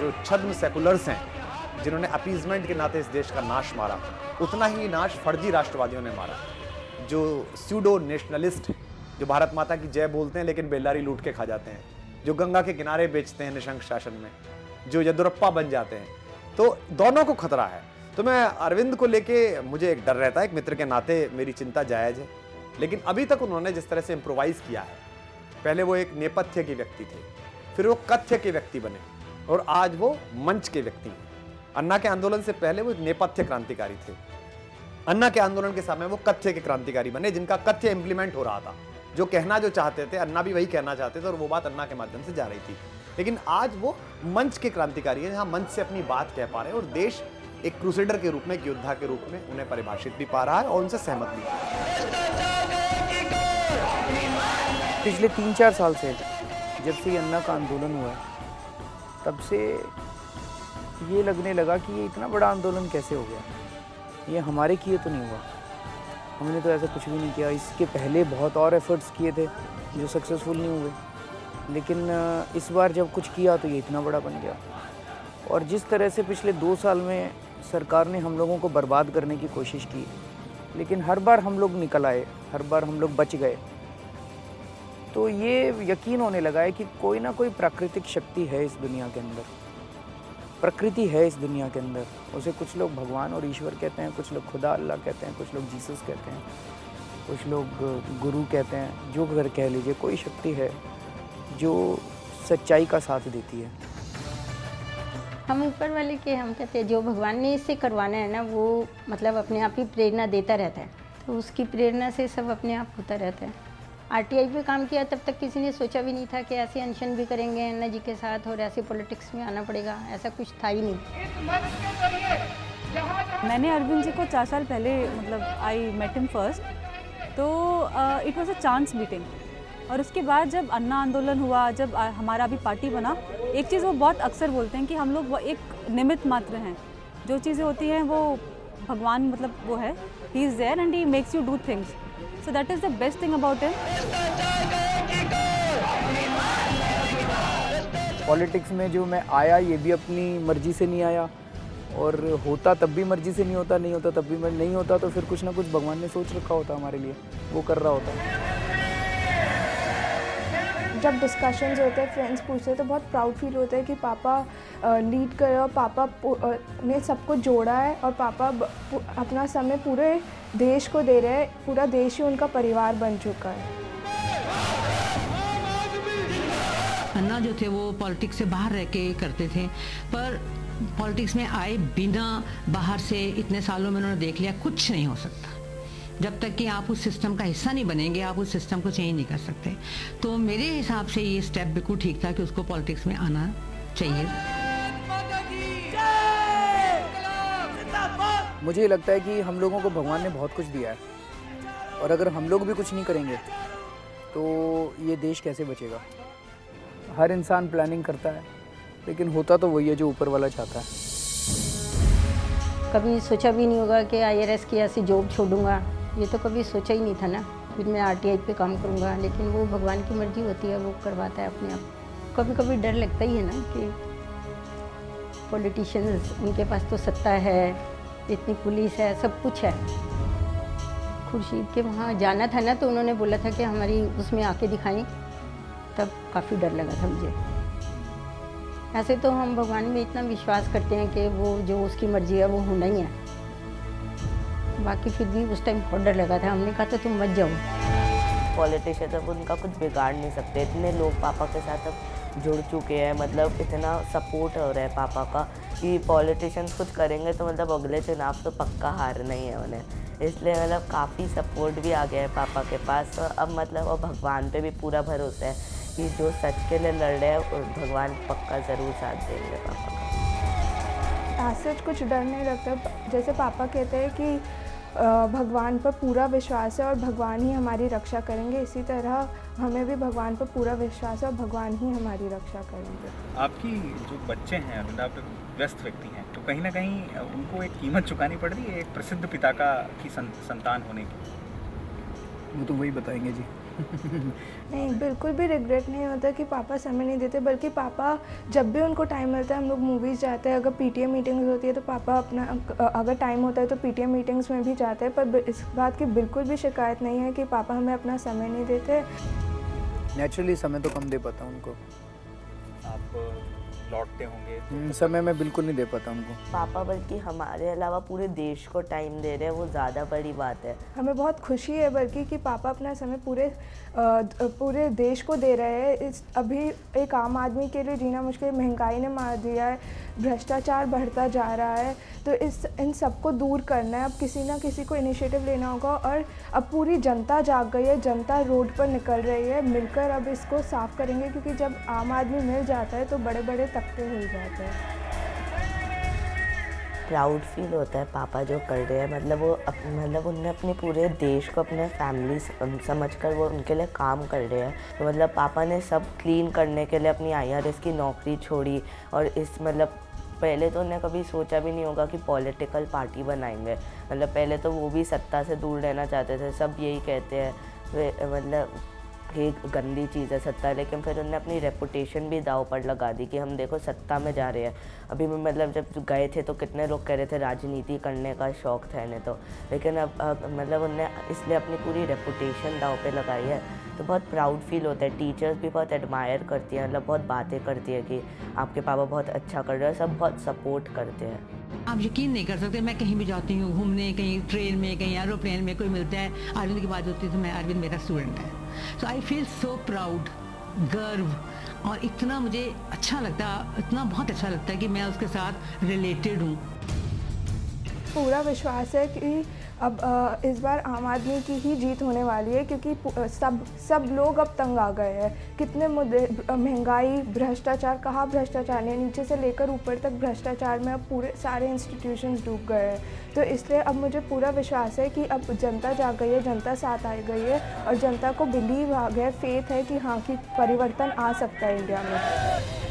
जो छद्म सेकुलर्स हैं, जिन्होंने अपीजमेंट के नाते इस देश का नाश मारा, उतना ही नाश फर्जी राष्ट्रवादियों ने मारा, जो स्यूडो नेशनलिस्ट हैं, जो भारत माता की जय बोलते हैं लेकिन बेलदारी लूट के खा जाते हैं, जो गंगा के किनारे बेचते हैं निशंक शासन में, जो यदुरप्पा बन जाते हैं। तो दोनों को खतरा है। तो मैं अरविंद को लेके मुझे एक डर रहता है, एक मित्र के नाते मेरी चिंता जायज़ है, लेकिन अभी तक उन्होंने जिस तरह से इम्प्रोवाइज़ किया है, पहले वो एक नेपथ्य के व्यक्ति थे, फिर वो कथ्य के व्यक्ति बने और आज वो मंच के व्यक्ति हैं। अन्ना के आंदोलन से पहले वो नेपथ्य क्रांतिकारी थे, अन्ना के आंदोलन के समय वो कथ्य के क्रांतिकारी बने, जिनका कथ्य इंप्लीमेंट हो रहा था। जो कहना जो चाहते थे, अन्ना भी वही कहना चाहते थे और वो बात अन्ना के माध्यम से जा रही थी। लेकिन आज वो मंच के क्रांतिकारी हैं, जहाँ मंच से अपनी बात कह पा रहे हैं और देश एक क्रूसेडर के रूप में, एक योद्धा के रूप में उन्हें परिभाषित भी पा रहा है और उनसे सहमत भी है। पिछले 3-4 साल से जब से अन्ना का आंदोलन हुआ तब से ये लगने लगा कि ये इतना बड़ा आंदोलन कैसे हो गया, ये हमारे किए तो नहीं हुआ, हमने तो ऐसा कुछ भी नहीं किया। इसके पहले बहुत और एफर्ट्स किए थे जो सक्सेसफुल नहीं हुए, लेकिन इस बार जब कुछ किया तो ये इतना बड़ा बन गया। और जिस तरह से पिछले 2 साल में सरकार ने हम लोगों को बर्बाद करने की कोशिश की, लेकिन हर बार हम लोग निकल आए, हर बार हम लोग बच गए, तो ये यकीन होने लगा है कि कोई ना कोई प्राकृतिक शक्ति है इस दुनिया के अंदर, प्रकृति है इस दुनिया के अंदर। उसे कुछ लोग भगवान और ईश्वर कहते हैं, कुछ लोग खुदा अल्लाह कहते हैं, कुछ लोग जीसस कहते हैं, कुछ लोग गुरु कहते हैं, जो घर कह लीजिए, कोई शक्ति है जो सच्चाई का साथ देती है। हम ऊपर वाले के हम कहते हैं जो भगवान ने इससे करवाना है ना, वो मतलब अपने आप ही प्रेरणा देता रहता है, तो उसकी प्रेरणा से सब अपने आप होता रहता है। आरटीआई पे काम किया तब तक किसी ने सोचा भी नहीं था कि ऐसे अनशन भी करेंगे अन्ना जी के साथ और ऐसे पॉलिटिक्स में आना पड़ेगा, ऐसा कुछ था ही नहीं। मैंने अरविंद जी को 4 साल पहले मतलब आई मेट हिम फर्स्ट, तो it was a chance meeting. और उसके बाद जब अन्ना आंदोलन हुआ, जब हमारा अभी पार्टी बना, एक चीज़ वो बहुत अक्सर बोलते हैं कि हम लोग वो एक निमित्त मात्र हैं, जो चीज़ें होती हैं वो भगवान मतलब वो है, he is there and he makes you do things, so that is the best thing about him. Politics में जो मैं आया ये भी अपनी मर्जी से नहीं आया, और होता तब भी मर्जी से नहीं होता, नहीं होता तब भी नहीं होता, तो फिर कुछ ना कुछ भगवान ने सोच रखा होता हमारे लिए, वो कर रहा होता। जब डिस्कशंस होते हैं, फ्रेंड्स पूछते हैं, तो बहुत प्राउड फील होता है कि पापा लीड कर रहे और पापा ने सबको जोड़ा है और पापा अपना समय पूरे देश को दे रहे हैं, पूरा देश ही उनका परिवार बन चुका है। अन्ना जो थे वो पॉलिटिक्स से बाहर रह के करते थे, पर पॉलिटिक्स में आए बिना बाहर से इतने सालों में उन्होंने देख लिया कुछ नहीं हो सकता। जब तक कि आप उस सिस्टम का हिस्सा नहीं बनेंगे, आप उस सिस्टम को चेंज नहीं कर सकते। तो मेरे हिसाब से ये स्टेप बिल्कुल ठीक था कि उसको पॉलिटिक्स में आना चाहिए। मुझे लगता है कि हम लोगों को भगवान ने बहुत कुछ दिया है, और अगर हम लोग भी कुछ नहीं करेंगे तो ये देश कैसे बचेगा। हर इंसान प्लानिंग करता है, लेकिन होता तो वही है जो ऊपर वाला चाहता है। कभी सोचा भी नहीं होगा कि IRS की ऐसी जॉब छोड़ूंगा, ये तो कभी सोचा ही नहीं था ना। फिर मैं RTI पे काम करूँगा, लेकिन वो भगवान की मर्जी होती है, वो करवाता है अपने आप। कभी कभी डर लगता ही है ना कि पॉलिटिशियंस, उनके पास तो सत्ता है, इतनी पुलिस है, सब कुछ है। खुर्शीद के वहाँ जाना था ना, तो उन्होंने बोला था कि हमारी उसमें आके दिखाएं, तब काफ़ी डर लगा था मुझे। ऐसे तो हम भगवान में इतना विश्वास करते हैं कि वो जो उसकी मर्जी है वो होना ही है, बाकी फिर भी उस टाइम बहुत डर लगा था। हमने कहा था तुम मत जाओ। पॉलिटिशियन अब उनका कुछ बिगाड़ नहीं सकते, इतने लोग पापा के साथ अब जुड़ चुके हैं, मतलब इतना सपोर्ट हो रहा है पापा का कि पॉलिटिशियंस कुछ करेंगे तो मतलब अगले चुनाव तो पक्का हारना ही है उन्हें, इसलिए मतलब काफ़ी सपोर्ट भी आ गया है पापा के पास। तो अब मतलब वो भगवान पे भी पूरा भरोसा है कि जो सच के लिए लड़ रहे हैं भगवान पक्का ज़रूर साथ देंगे पापा का। ऐसे कुछ डर नहीं लगता, जैसे पापा कहते हैं कि भगवान पर पूरा विश्वास है और भगवान ही हमारी रक्षा करेंगे, इसी तरह हमें भी भगवान पर पूरा विश्वास है और भगवान ही हमारी रक्षा करेंगे। आपकी जो बच्चे हैं अरविंद, आप एक व्यस्त व्यक्ति हैं, तो कहीं ना कहीं उनको एक कीमत चुकानी पड़ रही है एक प्रसिद्ध पिता की संतान होने की। वो तो वही बताएंगे जी। नहीं, बिल्कुल भी रिग्रेट नहीं होता कि पापा समय नहीं देते, बल्कि पापा जब भी उनको टाइम मिलता है हम लोग मूवीज़ जाते हैं। अगर पीटीएम मीटिंग्स होती है तो पापा अपना अगर टाइम होता है तो पीटीएम मीटिंग्स में भी जाते हैं। पर इस बात की बिल्कुल भी शिकायत नहीं है कि पापा हमें अपना समय नहीं देते। नेचुरली समय तो कम दे पाता हूँ उनको। आप लौटते होंगे तो समय मैं बिल्कुल नहीं दे पाता उनको। पापा बल्कि हमारे अलावा पूरे देश को टाइम दे रहे हैं, वो ज़्यादा बड़ी बात है। हमें बहुत खुशी है बल्कि कि पापा अपना समय पूरे देश को दे रहे हैं। इस अभी एक आम आदमी के लिए जीना मुश्किल, महंगाई ने मार दिया है, भ्रष्टाचार बढ़ता जा रहा है, तो इन सबको दूर करना है। अब किसी ना किसी को इनिशिएटिव लेना होगा और अब पूरी जनता जाग गई है, जनता रोड पर निकल रही है। मिलकर अब इसको साफ करेंगे, क्योंकि जब आम आदमी मिल जाता है तो बड़े बड़े तख्ते हिल जाते हैं। प्राउड फील होता है पापा जो कर रहे हैं, मतलब वो मतलब उनने अपने पूरे देश को अपने फैमिली समझकर वो उनके लिए काम कर रहे हैं। तो मतलब पापा ने सब क्लीन करने के लिए अपनी IRS की नौकरी छोड़ी, और इस मतलब पहले तो उन्हें कभी सोचा भी नहीं होगा कि पॉलिटिकल पार्टी बनाएंगे। मतलब पहले तो वो भी सत्ता से दूर रहना चाहते थे, सब यही कहते हैं, मतलब ये गंदी चीज़ है सत्ता। लेकिन फिर उन्होंने अपनी रेपुटेशन भी दाव पर लगा दी कि हम देखो सत्ता में जा रहे हैं। अभी भी मतलब जब गए थे तो कितने लोग कह रहे थे राजनीति करने का शौक़ था इन्हें, तो लेकिन अब मतलब उन्होंने इसलिए अपनी पूरी रेपुटेशन दाव पे लगाई है। तो बहुत प्राउड फील होता है। टीचर्स भी बहुत एडमायर करती हैं, मतलब बहुत बातें करती है कि आपके पापा बहुत अच्छा कर रहे हैं, सब बहुत सपोर्ट करते हैं। आप यकीन नहीं कर सकते, मैं कहीं भी जाती हूँ घूमने, कहीं ट्रेन में, कहीं एरोप्लेन में, कोई मिलता है अरविंद की बात होती है तो मैं अरविंद मेरा स्टूडेंट है। सो आई फील सो प्राउड, गर्व, और इतना मुझे अच्छा लगता, इतना बहुत अच्छा लगता है कि मैं उसके साथ रिलेटेड हूँ। पूरा विश्वास है कि अब इस बार आम आदमी की ही जीत होने वाली है, क्योंकि सब लोग अब तंग आ गए हैं। कितने मुद्दे, महंगाई, भ्रष्टाचार, कहाँ भ्रष्टाचार नहीं, नीचे से लेकर ऊपर तक भ्रष्टाचार में अब पूरे सारे इंस्टीट्यूशंस डूब गए हैं। तो इसलिए अब मुझे पूरा विश्वास है कि अब जनता जाग गई है, जनता साथ आ गई है, और जनता को बिलीव आ गया, फेथ है कि हाँ कि परिवर्तन आ सकता है इंडिया में।